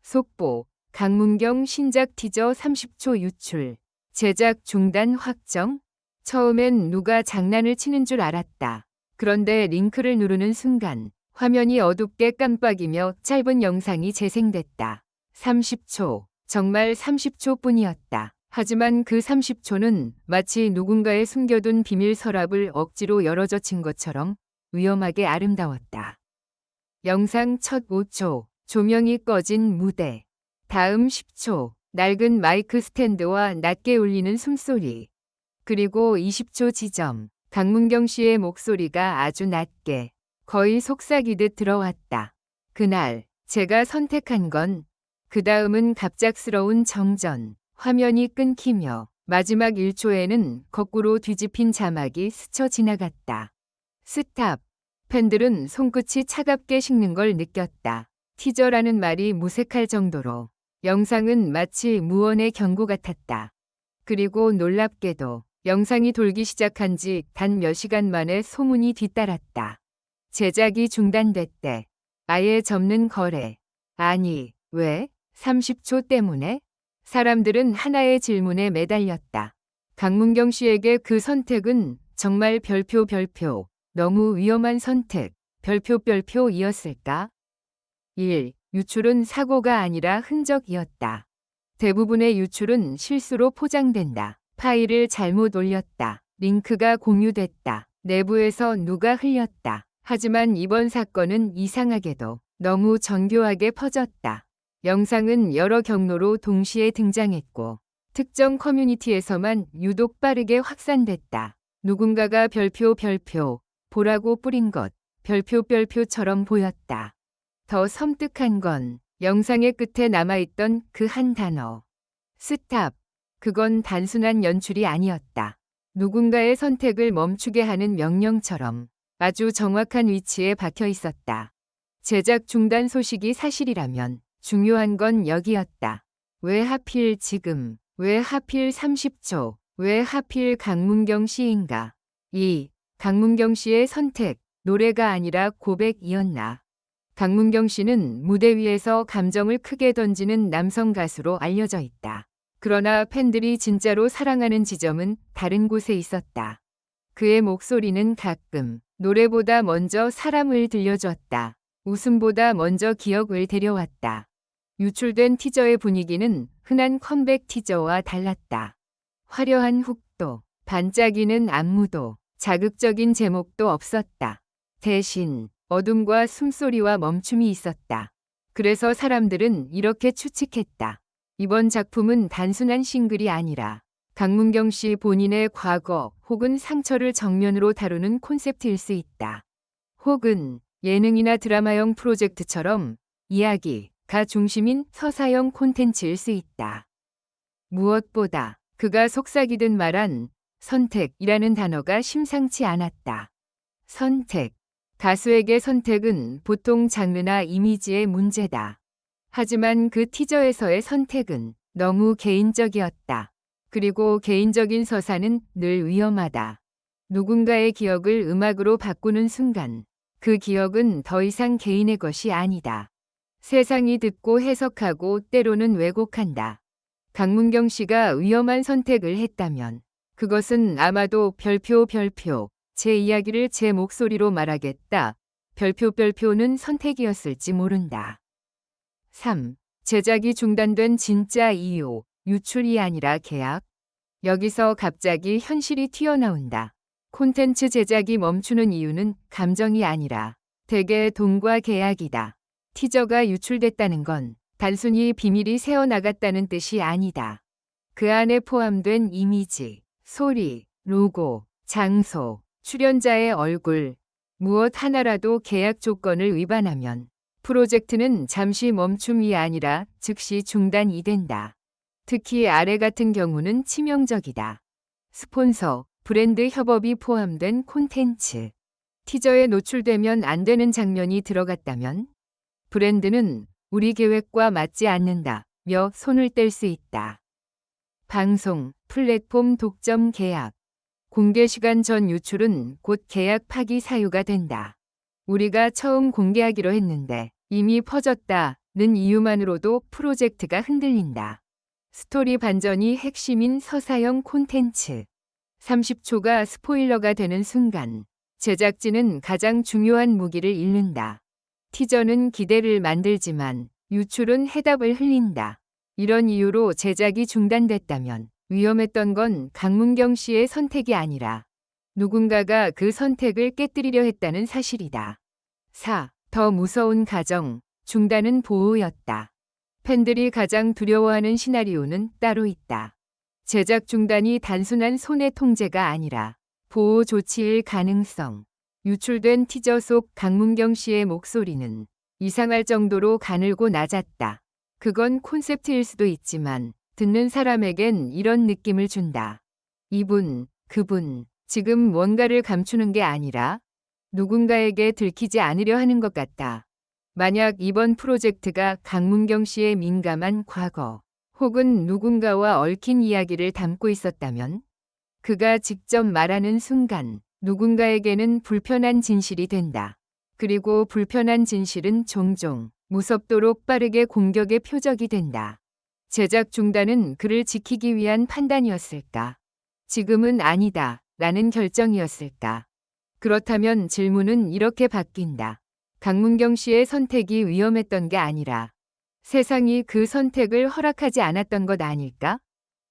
속보, 강문경 신작 티저 30초 유출. 제작 중단 확정? 처음엔 누가 장난을 치는 줄 알았다. 그런데 링크를 누르는 순간 화면이 어둡게 깜빡이며 짧은 영상이 재생됐다. 30초. 정말 30초뿐이었다. 하지만 그 30초는 마치 누군가의 숨겨둔 비밀 서랍을 억지로 열어젖힌 것처럼 위험하게 아름다웠다. 영상 첫 5초. 조명이 꺼진 무대. 다음 10초. 낡은 마이크 스탠드와 낮게 울리는 숨소리. 그리고 20초 지점. 강문경 씨의 목소리가 아주 낮게, 거의 속삭이듯 들어왔다. 그날 제가 선택한 건 그 다음은 갑작스러운 정전. 화면이 끊기며 마지막 1초에는 거꾸로 뒤집힌 자막이 스쳐 지나갔다. 스탑. 팬들은 손끝이 차갑게 식는 걸 느꼈다. 티저라는 말이 무색할 정도로 영상은 마치 무언의 경고 같았다. 그리고 놀랍게도 영상이 돌기 시작한 지 단 몇 시간 만에 소문이 뒤따랐다. 제작이 중단됐대. 아예 접는 거래. 아니, 왜? 30초 때문에? 사람들은 하나의 질문에 매달렸다. 강문경 씨에게 그 선택은 정말 별표. 너무 위험한 선택. 별표이었을까? 1. 유출은 사고가 아니라 흔적이었다. 대부분의 유출은 실수로 포장된다. 파일을 잘못 올렸다. 링크가 공유됐다. 내부에서 누가 흘렸다. 하지만 이번 사건은 이상하게도 너무 정교하게 퍼졌다. 영상은 여러 경로로 동시에 등장했고 특정 커뮤니티에서만 유독 빠르게 확산됐다. 누군가가 별표 보라고 뿌린 것 별표처럼 보였다. 더 섬뜩한 건 영상의 끝에 남아있던 그 한 단어. 스탑. 그건 단순한 연출이 아니었다. 누군가의 선택을 멈추게 하는 명령처럼 아주 정확한 위치에 박혀 있었다. 제작 중단 소식이 사실이라면 중요한 건 여기였다. 왜 하필 지금? 왜 하필 30초? 왜 하필 강문경 씨인가? 2. 강문경 씨의 선택, 노래가 아니라 고백이었나? 강문경 씨는 무대 위에서 감정을 크게 던지는 남성 가수로 알려져 있다. 그러나 팬들이 진짜로 사랑하는 지점은 다른 곳에 있었다. 그의 목소리는 가끔 노래보다 먼저 사람을 들려줬다. 웃음보다 먼저 기억을 데려왔다. 유출된 티저의 분위기는 흔한 컴백 티저와 달랐다. 화려한 훅도, 반짝이는 안무도, 자극적인 제목도 없었다. 대신 어둠과 숨소리와 멈춤이 있었다. 그래서 사람들은 이렇게 추측했다. 이번 작품은 단순한 싱글이 아니라 강문경 씨 본인의 과거 혹은 상처를 정면으로 다루는 콘셉트일 수 있다. 혹은 예능이나 드라마형 프로젝트처럼 이야기가 중심인 서사형 콘텐츠일 수 있다. 무엇보다 그가 속삭이듯 말한 선택이라는 단어가 심상치 않았다. 선택. 가수에게 선택은 보통 장르나 이미지의 문제다. 하지만 그 티저에서의 선택은 너무 개인적이었다. 그리고 개인적인 서사는 늘 위험하다. 누군가의 기억을 음악으로 바꾸는 순간 그 기억은 더 이상 개인의 것이 아니다. 세상이 듣고 해석하고 때로는 왜곡한다. 강문경 씨가 위험한 선택을 했다면 그것은 아마도 별표 제 이야기를 제 목소리로 말하겠다. 별표는 선택이었을지 모른다. 3. 제작이 중단된 진짜 이유, 유출이 아니라 계약. 여기서 갑자기 현실이 튀어나온다. 콘텐츠 제작이 멈추는 이유는 감정이 아니라 대개 돈과 계약이다. 티저가 유출됐다는 건 단순히 비밀이 새어나갔다는 뜻이 아니다. 그 안에 포함된 이미지, 소리, 로고, 장소, 출연자의 얼굴, 무엇 하나라도 계약 조건을 위반하면 프로젝트는 잠시 멈춤이 아니라 즉시 중단이 된다. 특히 아래 같은 경우는 치명적이다. 스폰서, 브랜드 협업이 포함된 콘텐츠. 티저에 노출되면 안 되는 장면이 들어갔다면 브랜드는 우리 계획과 맞지 않는다며 손을 뗄 수 있다. 방송, 플랫폼 독점 계약. 공개 시간 전 유출은 곧 계약 파기 사유가 된다. 우리가 처음 공개하기로 했는데 이미 퍼졌다. 이유만으로도 프로젝트가 흔들린다. 스토리 반전이 핵심인 서사형 콘텐츠. 30초가 스포일러가 되는 순간 제작진은 가장 중요한 무기를 잃는다. 티저는 기대를 만들지만 유출은 해답을 흘린다. 이런 이유로 제작이 중단됐다면 위험했던 건 강문경 씨의 선택이 아니라 누군가가 그 선택을 깨뜨리려 했다는 사실이다. 4. 더 무서운 가정. 중단은 보호였다. 팬들이 가장 두려워하는 시나리오는 따로 있다. 제작 중단이 단순한 손해 통제가 아니라 보호 조치일 가능성. 유출된 티저 속 강문경 씨의 목소리는 이상할 정도로 가늘고 낮았다. 그건 콘셉트일 수도 있지만 듣는 사람에겐 이런 느낌을 준다. 이분, 그분, 지금 뭔가를 감추는 게 아니라 누군가에게 들키지 않으려 하는 것 같다. 만약 이번 프로젝트가 강문경 씨의 민감한 과거 혹은 누군가와 얽힌 이야기를 담고 있었다면 그가 직접 말하는 순간 누군가에게는 불편한 진실이 된다. 그리고 불편한 진실은 종종 무섭도록 빠르게 공격의 표적이 된다. 제작 중단은 그를 지키기 위한 판단이었을까? 지금은 아니다 라는 결정이었을까? 그렇다면 질문은 이렇게 바뀐다. 강문경 씨의 선택이 위험했던 게 아니라 세상이 그 선택을 허락하지 않았던 것 아닐까?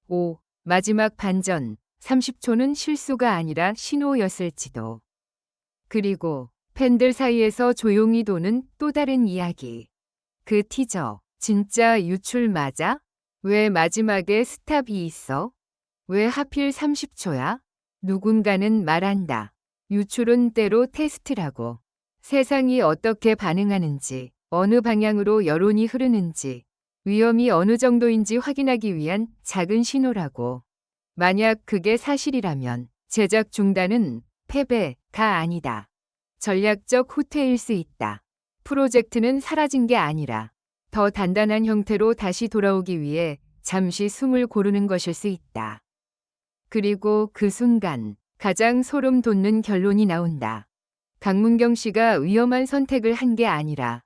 5. 마지막 반전. 30초는 실수가 아니라 신호였을지도. 그리고 팬들 사이에서 조용히 도는 또 다른 이야기. 그 티저, 진짜 유출 맞아? 왜 마지막에 스탑이 있어? 왜 하필 30초야? 누군가는 말한다. 유출은 때로 테스트라고. 세상이 어떻게 반응하는지, 어느 방향으로 여론이 흐르는지, 위험이 어느 정도인지 확인하기 위한 작은 신호라고. 만약 그게 사실이라면 제작 중단은 패배가 아니다. 전략적 후퇴일 수 있다. 프로젝트는 사라진 게 아니라 더 단단한 형태로 다시 돌아오기 위해 잠시 숨을 고르는 것일 수 있다. 그리고 그 순간 가장 소름 돋는 결론이 나온다. 강문경 씨가 위험한 선택을 한 게 아니라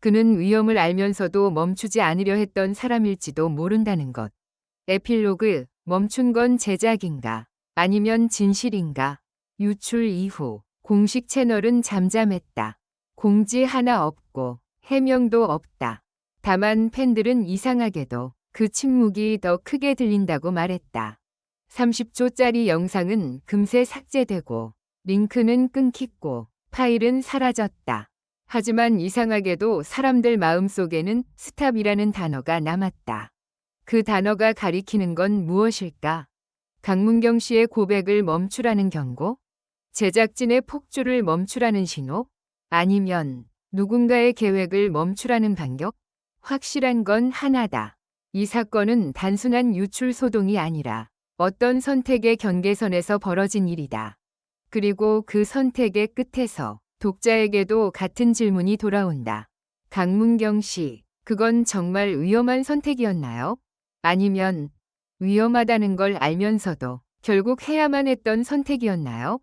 그는 위험을 알면서도 멈추지 않으려 했던 사람일지도 모른다는 것. 에필로그. 멈춘 건 제작인가? 아니면 진실인가? 유출 이후 공식 채널은 잠잠했다. 공지 하나 없고 해명도 없다. 다만 팬들은 이상하게도 그 침묵이 더 크게 들린다고 말했다. 30초짜리 영상은 금세 삭제되고 링크는 끊기고 파일은 사라졌다. 하지만 이상하게도 사람들 마음속에는 스탑이라는 단어가 남았다. 그 단어가 가리키는 건 무엇일까? 강문경 씨의 고백을 멈추라는 경고? 제작진의 폭주를 멈추라는 신호? 아니면 누군가의 계획을 멈추라는 반격? 확실한 건 하나다. 이 사건은 단순한 유출 소동이 아니라 어떤 선택의 경계선에서 벌어진 일이다. 그리고 그 선택의 끝에서 독자에게도 같은 질문이 돌아온다. 강문경 씨, 그건 정말 위험한 선택이었나요? 아니면 위험하다는 걸 알면서도 결국 해야만 했던 선택이었나요?